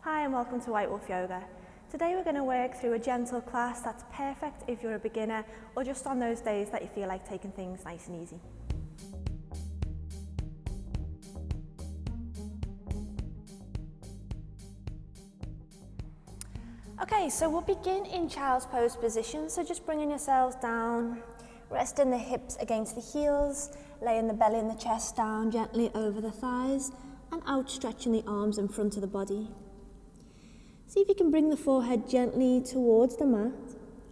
Hi and welcome to White Wolf Yoga. Today we're going to work through a gentle class that's perfect if you're a beginner or just on those days that you feel like taking things nice and easy. Okay, so we'll begin in child's pose position, so just bringing yourselves down, resting the hips against the heels, laying the belly and the chest down gently over the thighs and outstretching the arms in front of the body. See if you can bring the forehead gently towards the mat,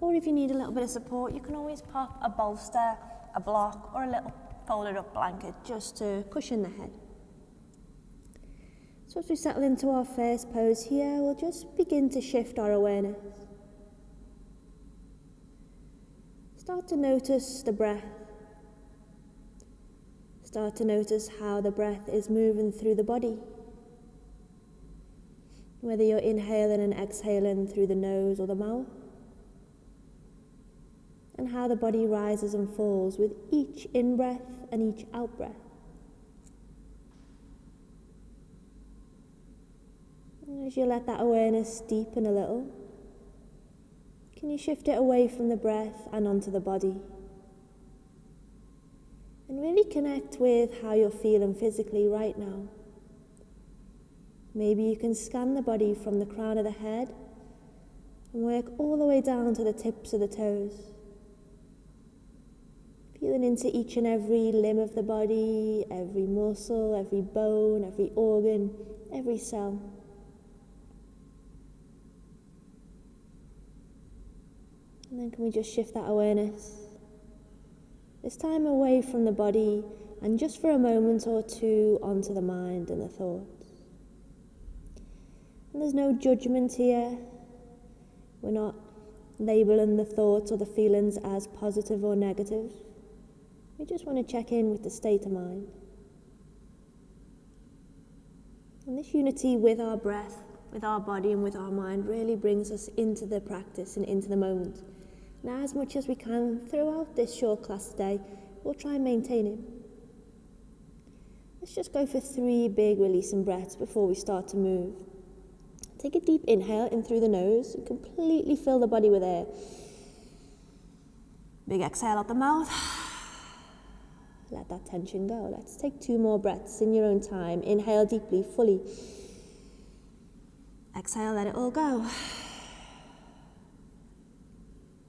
or if you need a little bit of support, you can always pop a bolster, a block, or a little folded up blanket just to cushion the head. So as we settle into our first pose here, we'll just begin to shift our awareness. Start to notice the breath. Start to notice how the breath is moving through the body. Whether you're inhaling and exhaling through the nose or the mouth, and how the body rises and falls with each in-breath and each out-breath. And as you let that awareness deepen a little, can you shift it away from the breath and onto the body? And really connect with how you're feeling physically right now. Maybe you can scan the body from the crown of the head and work all the way down to the tips of the toes. Feeling into each and every limb of the body, every muscle, every bone, every organ, every cell. And then can we just shift that awareness, this time away from the body and just for a moment or two onto the mind and the thoughts. And there's no judgment here. We're not labeling the thoughts or the feelings as positive or negative. We just want to check in with the state of mind. And this unity with our breath, with our body and with our mind really brings us into the practice and into the moment. Now, as much as we can throughout this short class today, we'll try and maintain it. Let's just go for 3 big releasing breaths before we start to move. Take a deep inhale in through the nose and completely fill the body with air. Big exhale out the mouth. Let that tension go. Let's take 2 more breaths in your own time. Inhale deeply, fully. Exhale, let it all go.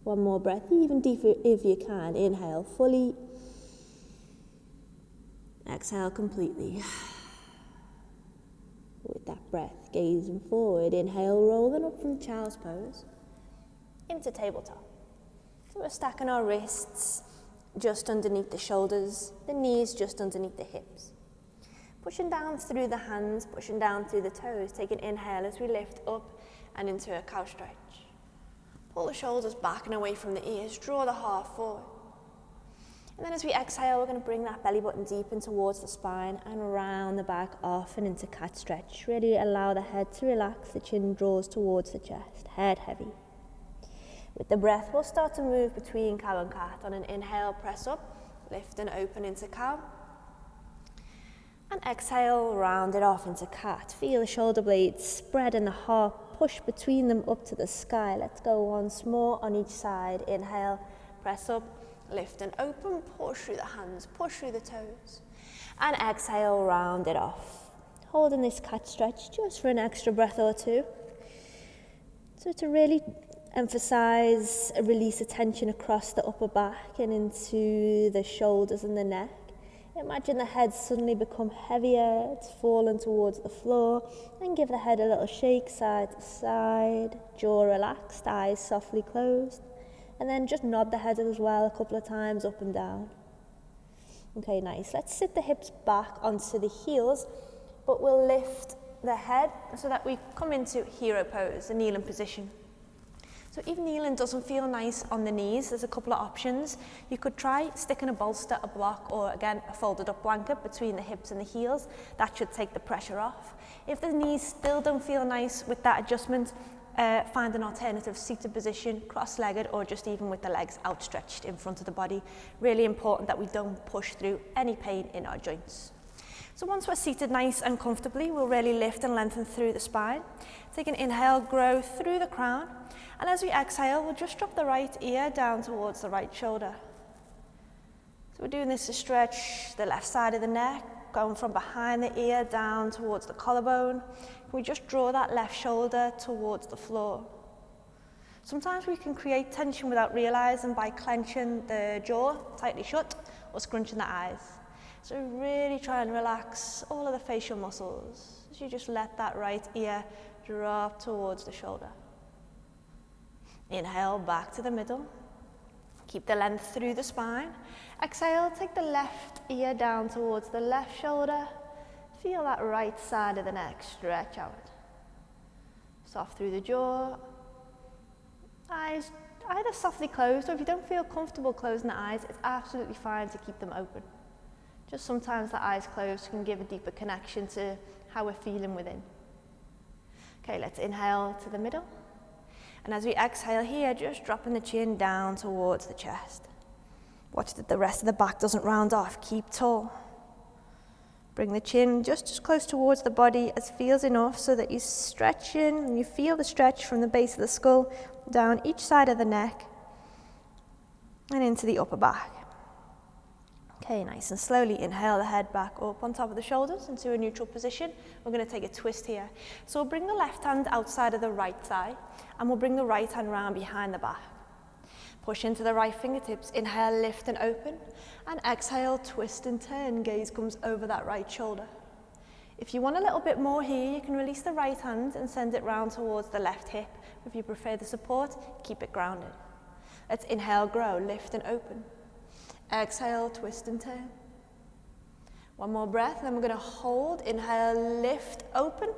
1 more breath, even deeper if you can. Inhale fully. Exhale completely. With that breath, gazing forward, inhale, rolling up from child's pose into tabletop. So we're stacking our wrists just underneath the shoulders, the knees just underneath the hips. Pushing down through the hands, pushing down through the toes, take an inhale as we lift up and into a cow stretch. Pull the shoulders back and away from the ears, draw the heart forward. And then as we exhale, we're going to bring that belly button deep in towards the spine and round the back off and into cat stretch. Really allow the head to relax, the chin draws towards the chest, head heavy. With the breath, we'll start to move between cow and cat. On an inhale, press up, lift and open into cow. And exhale, round it off into cat. Feel the shoulder blades spread and the heart push between them up to the sky. Let's go once more on each side. Inhale, press up. Lift and open, push through the hands, push through the toes. And exhale, round it off. Holding this cat stretch just for an extra breath or 2. So to really emphasize a release of tension across the upper back and into the shoulders and the neck. Imagine the head suddenly become heavier, it's falling towards the floor, and give the head a little shake side to side, jaw relaxed, eyes softly closed. And then just nod the head as well a couple of times up and down. Okay, nice. Let's sit the hips back onto the heels, but we'll lift the head so that we come into hero pose, the kneeling position. So if kneeling doesn't feel nice on the knees, there's a couple of options. You could try sticking a bolster, a block, or again, a folded up blanket between the hips and the heels. That should take the pressure off. If the knees still don't feel nice with that adjustment, find an alternative seated position, cross-legged, or just even with the legs outstretched in front of the body. Really important that we don't push through any pain in our joints. So once we're seated nice and comfortably, we'll really lift and lengthen through the spine. Take an inhale, grow through the crown. And as we exhale, we'll just drop the right ear down towards the right shoulder. So we're doing this to stretch the left side of the neck, going from behind the ear down towards the collarbone. We just draw that left shoulder towards the floor. Sometimes we can create tension without realizing by clenching the jaw tightly shut or scrunching the eyes. So really try and relax all of the facial muscles as you just let that right ear drop towards the shoulder. Inhale back to the middle. Keep the length through the spine. Exhale, take the left ear down towards the left shoulder. Feel that right side of the neck stretch out. Soft through the jaw. Eyes either softly closed, or if you don't feel comfortable closing the eyes, it's absolutely fine to keep them open. Just sometimes the eyes closed can give a deeper connection to how we're feeling within. Okay, let's inhale to the middle. And as we exhale here, just dropping the chin down towards the chest. Watch that the rest of the back doesn't round off. Keep tall. Bring the chin just as close towards the body as feels enough so that you're stretching and you feel the stretch from the base of the skull down each side of the neck and into the upper back. Okay, nice and slowly inhale the head back up on top of the shoulders into a neutral position. We're going to take a twist here. So we'll bring the left hand outside of the right thigh and we'll bring the right hand round behind the back. Push into the right fingertips, inhale, lift and open, and exhale, twist and turn, gaze comes over that right shoulder. If you want a little bit more here, you can release the right hand and send it round towards the left hip. If you prefer the support, keep it grounded. Let's inhale, grow, lift and open. Exhale, twist and turn. One more breath, then we're going to hold, inhale, lift, open.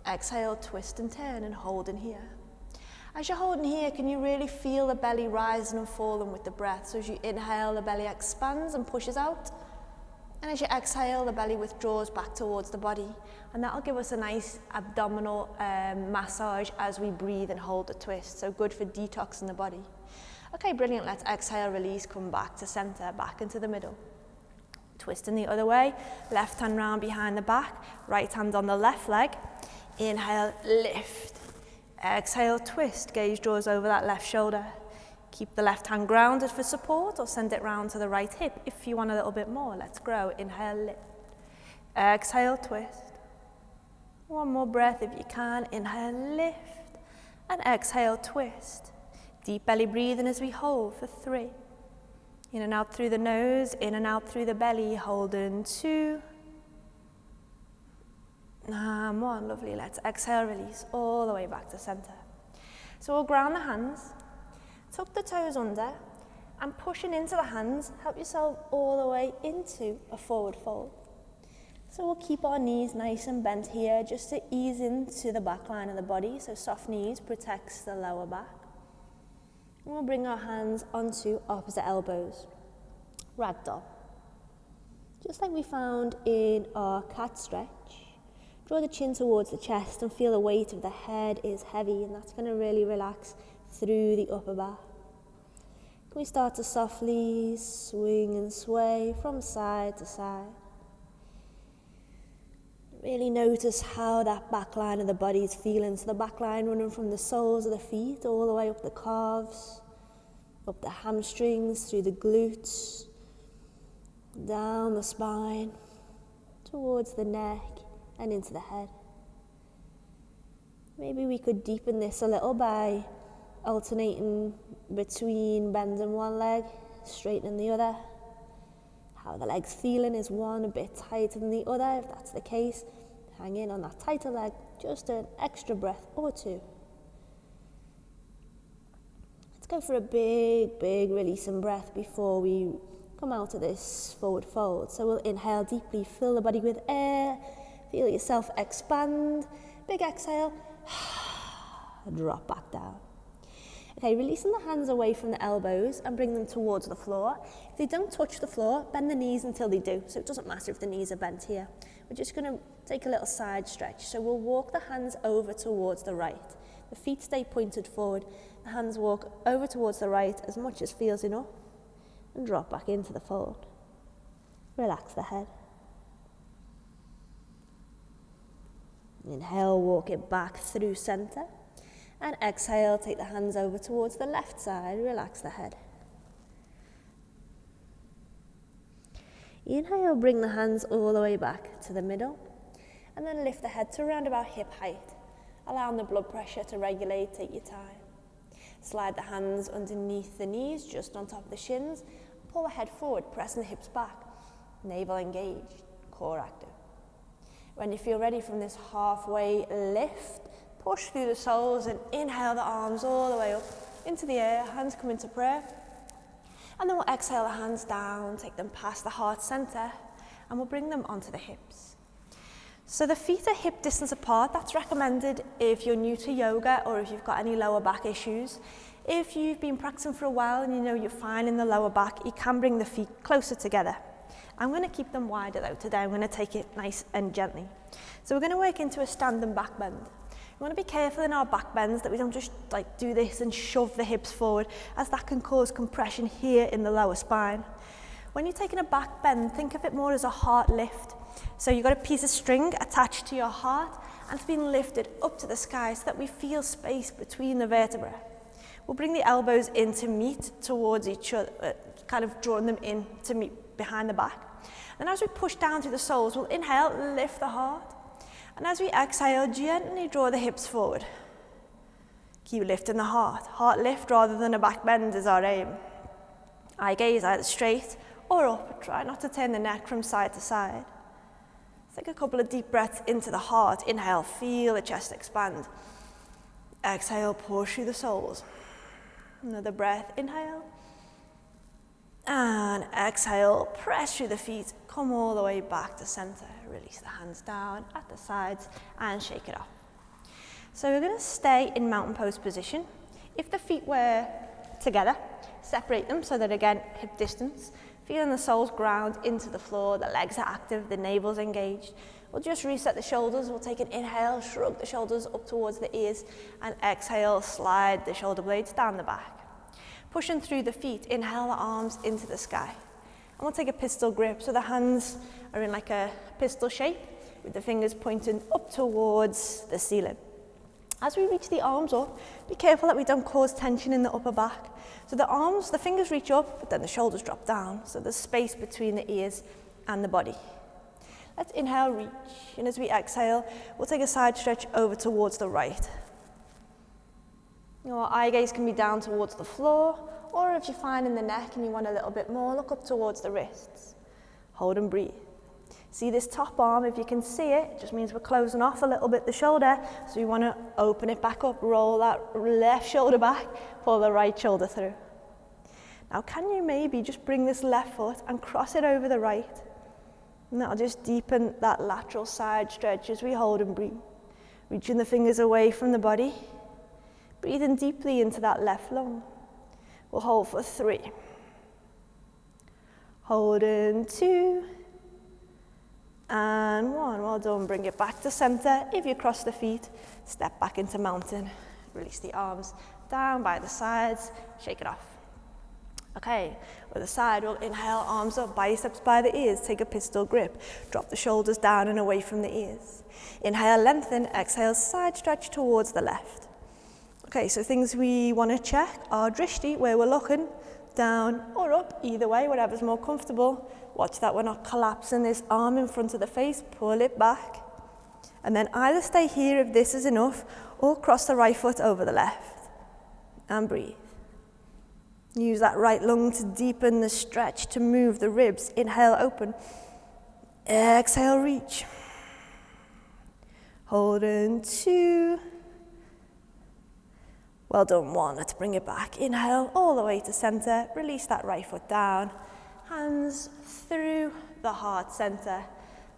Exhale, twist and turn and hold in here. As you're holding here, can you really feel the belly rising and falling with the breath? So as you inhale, the belly expands and pushes out. And as you exhale, the belly withdraws back towards the body. And that'll give us a nice abdominal massage as we breathe and hold the twist. So good for detoxing the body. Okay, brilliant. Let's exhale, release, come back to center, back into the middle. Twisting the other way, left hand round behind the back, right hand on the left leg. Inhale, lift. Exhale, twist, gaze draws over that left shoulder. Keep the left hand grounded for support or send it round to the right hip if you want a little bit more. Let's grow. Inhale, lift. Exhale, twist. One more breath if you can. Inhale, lift. And exhale, twist. Deep belly breathing as we hold for 3. In and out through the nose, in and out through the belly, holding 2. And 1, lovely. Let's exhale, release all the way back to center. So we'll ground the hands, tuck the toes under, and pushing into the hands, help yourself all the way into a forward fold. So we'll keep our knees nice and bent here just to ease into the back line of the body. So soft knees protects the lower back. And we'll bring our hands onto opposite elbows. Ragdoll. Just like we found in our cat stretch. Draw the chin towards the chest and feel the weight of the head is heavy, and that's going to really relax through the upper back. Can we start to softly swing and sway from side to side? Really notice how that back line of the body is feeling. So the back line running from the soles of the feet all the way up the calves, up the hamstrings, through the glutes, down the spine, towards the neck and into the head. Maybe we could deepen this a little by alternating between bending one leg, straightening the other. How the leg's feeling, is one a bit tighter than the other? If that's the case, hang in on that tighter leg, just an extra breath or 2. Let's go for a big, big releasing breath before we come out of this forward fold. So we'll inhale deeply, fill the body with air, feel yourself expand, big exhale, drop back down. Okay, releasing the hands away from the elbows and bring them towards the floor. If they don't touch the floor, bend the knees until they do. So it doesn't matter if the knees are bent here. We're just going to take a little side stretch. So we'll walk the hands over towards the right. The feet stay pointed forward. The hands walk over towards the right as much as feels enough and drop back into the fold. Relax the head. Inhale, walk it back through center. And exhale, take the hands over towards the left side, relax the head. Inhale, bring the hands all the way back to the middle. And then lift the head to around about hip height. Allowing the blood pressure to regulate, take your time. Slide the hands underneath the knees, just on top of the shins. Pull the head forward, pressing the hips back. Navel engaged, core active. When you feel ready from this halfway lift, push through the soles and inhale the arms all the way up into the air. Hands come into prayer. And then we'll exhale the hands down, take them past the heart center, and we'll bring them onto the hips. So the feet are hip distance apart. That's recommended if you're new to yoga or if you've got any lower back issues. If you've been practicing for a while and you know you're fine in the lower back, you can bring the feet closer together. I'm going to keep them wider though today. I'm going to take it nice and gently. So we're going to work into a standing back bend. We want to be careful in our back bends that we don't just like do this and shove the hips forward, as that can cause compression here in the lower spine. When you're taking a back bend, think of it more as a heart lift. So you've got a piece of string attached to your heart and it's being lifted up to the sky so that we feel space between the vertebrae. We'll bring the elbows in to meet towards each other, kind of drawing them in to meet behind the back. And as we push down through the soles, we'll inhale, lift the heart. And as we exhale, gently draw the hips forward. Keep lifting the heart. Heart lift rather than a back bend is our aim. Eye gaze either straight or up. Try not to turn the neck from side to side. Take a couple of deep breaths into the heart. Inhale, feel the chest expand. Exhale, push through the soles. Another breath, inhale. And exhale, press through the feet. Come all the way back to center. Release the hands down at the sides and shake it off. So we're going to stay in mountain pose position. If the feet were together, separate them so that again, hip distance. Feeling the soles ground into the floor, the legs are active, the navel's engaged. We'll just reset the shoulders. We'll take an inhale, shrug the shoulders up towards the ears, and exhale, slide the shoulder blades down the back. Pushing through the feet, inhale the arms into the sky. And we'll take a pistol grip, so the hands are in like a pistol shape, with the fingers pointing up towards the ceiling. As we reach the arms up, be careful that we don't cause tension in the upper back. So the fingers reach up, but then the shoulders drop down, so there's space between the ears and the body. Let's inhale, reach, and as we exhale, we'll take a side stretch over towards the right. Your eye gaze can be down towards the floor, or if you're fine in the neck and you want a little bit more, look up towards the wrists. Hold and breathe. See this top arm, if you can see it, just means we're closing off a little bit the shoulder, so we want to open it back up, roll that left shoulder back, pull the right shoulder through. Now can you maybe just bring this left foot and cross it over the right? And that'll just deepen that lateral side stretch as we hold and breathe. Reaching the fingers away from the body, breathing deeply into that left lung. We'll hold for 3. Hold in 2. And 1, well done, bring it back to center. If you cross the feet, step back into mountain. Release the arms down by the sides, shake it off. Okay, with the side, we'll inhale, arms up, biceps by the ears, take a pistol grip. Drop the shoulders down and away from the ears. Inhale, lengthen, exhale, side stretch towards the left. Okay, so things we want to check are drishti, where we're looking, down or up, either way, whatever's more comfortable. Watch that we're not collapsing this arm in front of the face, pull it back. And then either stay here if this is enough, or cross the right foot over the left. And breathe. Use that right lung to deepen the stretch, to move the ribs. Inhale, open. Exhale, reach. Hold in 2. Well done, 1. Let's bring it back. Inhale all the way to center. Release that right foot down. Hands through the heart center,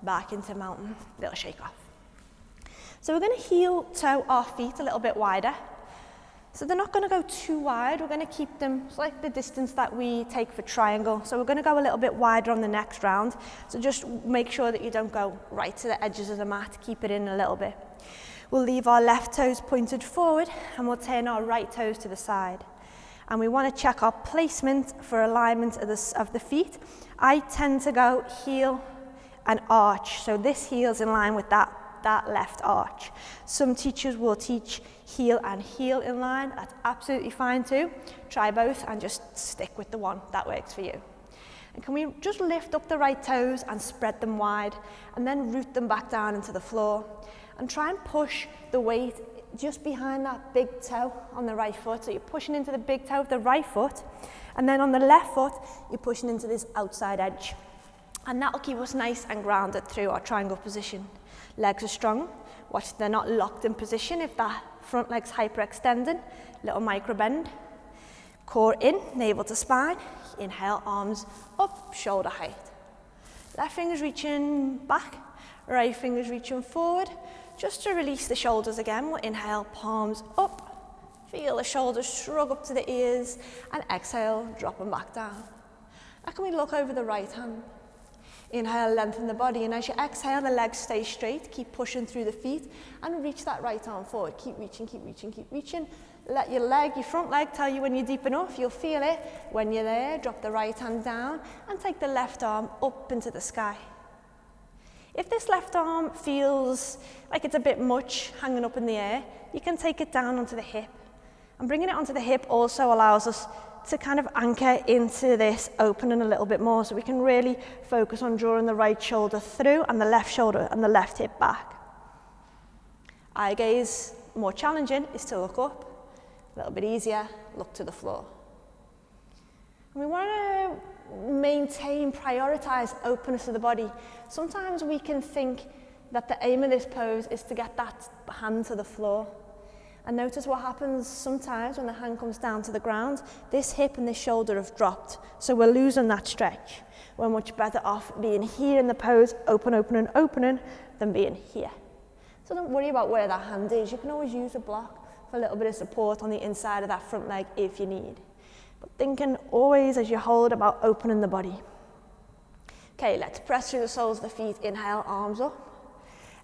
back into mountain. Little shake off. So we're going to heel toe our feet a little bit wider. So they're not going to go too wide. We're going to keep them like the distance that we take for triangle. So we're going to go a little bit wider on the next round. So just make sure that you don't go right to the edges of the mat. Keep it in a little bit. We'll leave our left toes pointed forward and we'll turn our right toes to the side. And we want to check our placement for alignment of the feet. I tend to go heel and arch. So this heel's in line with that that left arch. Some teachers will teach heel and heel in line. That's absolutely fine too. Try both and just stick with the one that works for you. And can we just lift up the right toes and spread them wide and then root them back down into the floor and try and push the weight just behind that big toe on the right foot. So you're pushing into the big toe of the right foot, and then on the left foot, you're pushing into this outside edge. And that'll keep us nice and grounded through our triangle position. Legs are strong. Watch, they're not locked in position. If that front leg's hyperextended, little micro bend. Core in, navel to spine. Inhale, arms up, shoulder height. Left finger's reaching back, right finger's reaching forward. Just to release the shoulders again, we'll inhale, palms up. Feel the shoulders shrug up to the ears, and exhale, drop them back down. Now can we look over the right hand? Inhale, lengthen the body, and as you exhale, the legs stay straight. Keep pushing through the feet, and reach that right arm forward. Keep reaching, keep reaching, keep reaching. Let your front leg tell you when you're deep enough. You'll feel it. When you're there, drop the right hand down, and take the left arm up into the sky. If this left arm feels like it's a bit much hanging up in the air, you can take it down onto the hip. And bringing it onto the hip also allows us to kind of anchor into this opening a little bit more, so we can really focus on drawing the right shoulder through and the left shoulder and the left hip back. Eye gaze, more challenging, is to look up. A little bit easier, look to the floor. And we want to maintain, prioritize openness of the body. Sometimes we can think that the aim of this pose is to get that hand to the floor. And notice what happens sometimes when the hand comes down to the ground. This hip and this shoulder have dropped, so we're losing that stretch. We're much better off being here in the pose, opening, than being here. So don't worry about where that hand is. You can always use a block for a little bit of support on the inside of that front leg if you need. But thinking always as you hold about opening the body. Okay, let's press through the soles of the feet. Inhale, arms up.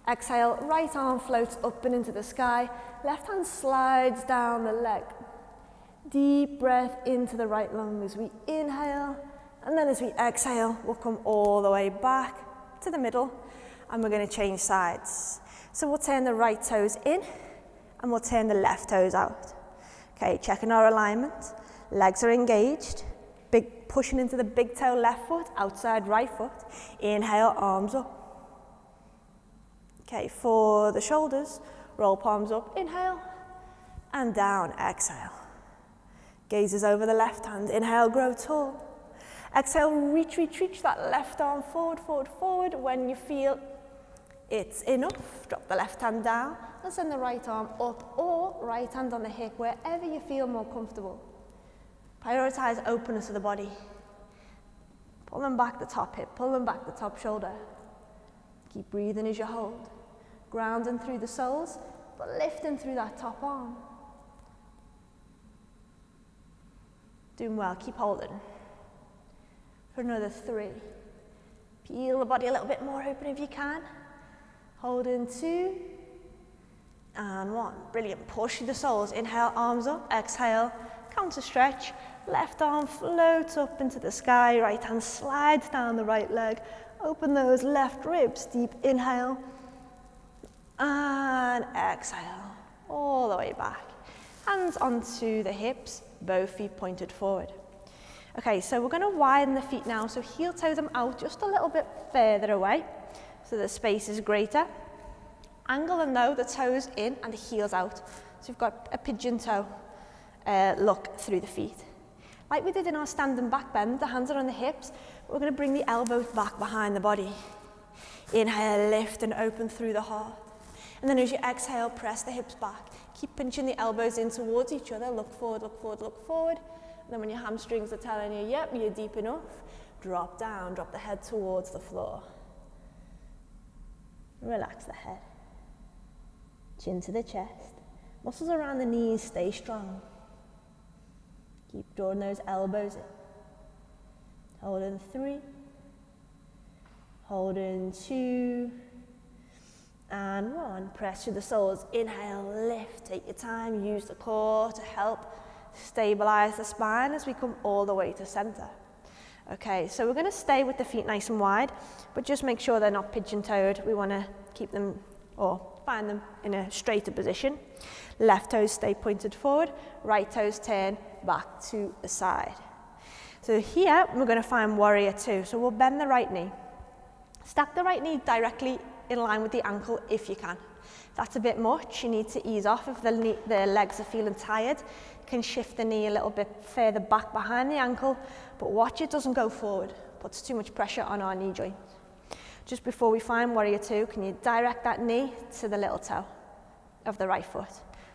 Exhale, right arm floats up and into the sky. Left hand slides down the leg. Deep breath into the right lung as we inhale. And then as we exhale, we'll come all the way back to the middle. And we're going to change sides. So we'll turn the right toes in and we'll turn the left toes out. Okay, checking our alignment. Legs are engaged. Big pushing into the big toe left foot, outside right foot. Inhale, arms up. Okay, for the shoulders, roll palms up, inhale, and down, exhale. Gazes over the left hand, inhale, grow tall. Exhale, reach that left arm forward. When you feel it's enough, drop the left hand down and send the right arm up, or right hand on the hip, wherever you feel more comfortable. Prioritize openness of the body. Pull them back the top hip, pull them back the top shoulder. Keep breathing as you hold. Grounding through the soles, but lifting through that top arm. Doing well, keep holding. For another 3. Peel the body a little bit more open if you can. Holding 2. And 1. Brilliant, push through the soles. Inhale, arms up, exhale, counter stretch. Left arm floats up into the sky, right hand slides down the right leg. Open those left ribs, deep inhale. And exhale, all the way back. Hands onto the hips, both feet pointed forward. Okay, so we're going to widen the feet now, so heel toe them out just a little bit further away, so the space is greater. Angle them though, the toes in and the heels out. So you've got a pigeon toe look through the feet. Like we did in our standing back bend, the hands are on the hips, we're going to bring the elbows back behind the body. Inhale, lift and open through the heart. And then as you exhale, press the hips back. Keep pinching the elbows in towards each other. Look forward, look forward, look forward. And then when your hamstrings are telling you, yep, you're deep enough, drop down, drop the head towards the floor. Relax the head. Chin to the chest. Muscles around the knees stay strong. Keep drawing those elbows in. Hold in 3. Hold in 2. And 1, press through the soles, inhale, lift, take your time, use the core to help stabilize the spine as we come all the way to center. Okay, so we're going to stay with the feet nice and wide, but just make sure they're not pigeon-toed. We want to keep them or find them in a straighter position. Left toes stay pointed forward, right toes turn back to the side. So here we're going to find warrior two. So we'll bend the right knee. Stack the right knee directly in line with the ankle if you can. If that's a bit much, you need to ease off. If the legs are feeling tired, you can shift the knee a little bit further back behind the ankle, but watch it doesn't go forward. Puts too much pressure on our knee joint. Just before we find warrior two, can you direct that knee to the little toe of the right foot?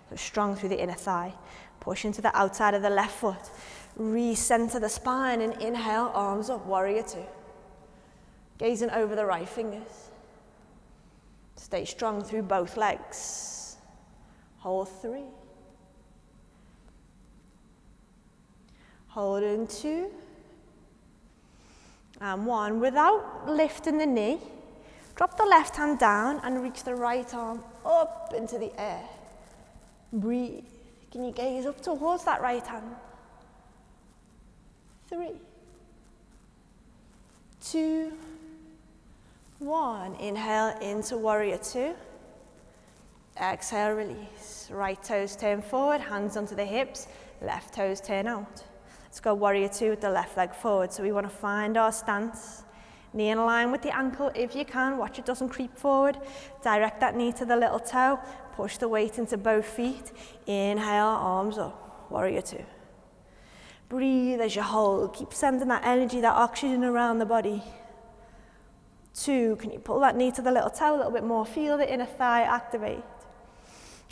So strong through the inner thigh. Push into the outside of the left foot. Recenter the spine and inhale, arms up, warrior two. Gazing over the right fingers. Stay strong through both legs. Hold three. Hold in two. And one. Without lifting the knee, drop the left hand down and reach the right arm up into the air. Breathe. Can you gaze up towards that right hand? 3, 2, 1. Inhale into warrior two. Exhale, release. Right toes turn forward, hands onto the hips, left toes turn out. Let's go warrior two with the left leg forward. So we want to find our stance. Knee in line with the ankle if you can. Watch it doesn't creep forward. Direct that knee to the little toe. Push the weight into both feet. Inhale, arms up. Warrior two. Breathe as you hold. Keep sending that energy, that oxygen around the body. 2, can you pull that knee to the little toe a little bit more? Feel the inner thigh activate.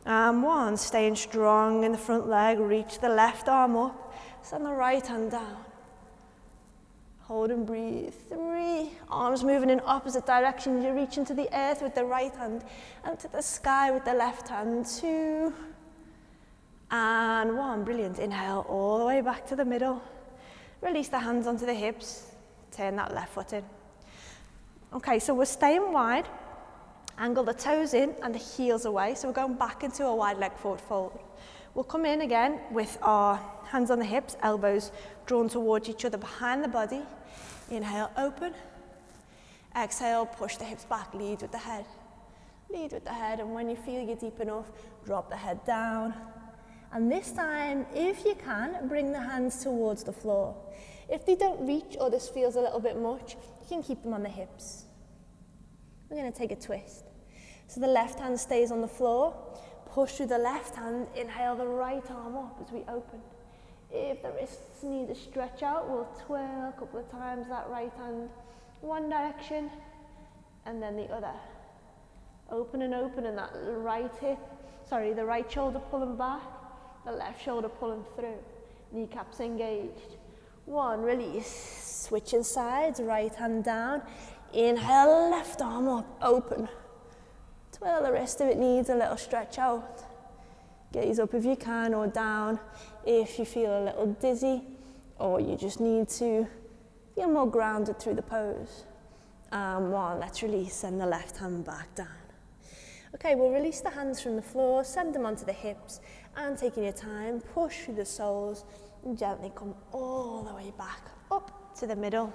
And 1, staying strong in the front leg. Reach the left arm up. Send the right hand down. Hold and breathe. 3, arms moving in opposite directions. You're reaching to the earth with the right hand and to the sky with the left hand. 2, and 1. Brilliant. Inhale all the way back to the middle. Release the hands onto the hips. Turn that left foot in. Okay, so we're staying wide. Angle the toes in and the heels away. So we're going back into a wide leg forward fold. We'll come in again with our hands on the hips, elbows drawn towards each other behind the body. Inhale, open. Exhale, push the hips back, lead with the head. Lead with the head, and when you feel you're deep enough, drop the head down. And this time, if you can, bring the hands towards the floor. If they don't reach or this feels a little bit much, you can keep them on the hips. We're going to take a twist. So the left hand stays on the floor. Push through the left hand, inhale the right arm up as we open. If the wrists need to stretch out, we'll twirl a couple of times that right hand, one direction and then the other. Open and that right hip, the right shoulder pulling back, the left shoulder pulling through. Kneecaps engaged. 1, release. Switching sides, right hand down. Inhale, left arm up, open. Twirl the wrist if it needs a little stretch out. Gaze up if you can, or down if you feel a little dizzy, or you just need to feel more grounded through the pose. 1, let's release, send the left hand back down. Okay, we'll release the hands from the floor, send them onto the hips, and taking your time, push through the soles, and gently come all the way back up to the middle,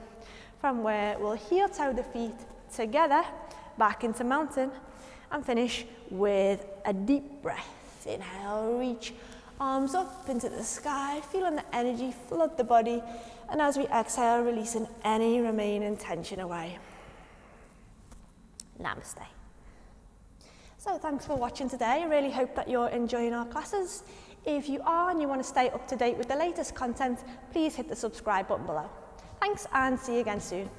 from where we'll heel toe the feet together, back into mountain, and finish with a deep breath. Inhale, reach arms up into the sky, feeling the energy flood the body, and as we exhale, releasing any remaining tension away. Namaste. So thanks for watching today. I really hope that you're enjoying our classes. If you are and you want to stay up to date with the latest content, please hit the subscribe button below. Thanks, and see you again soon.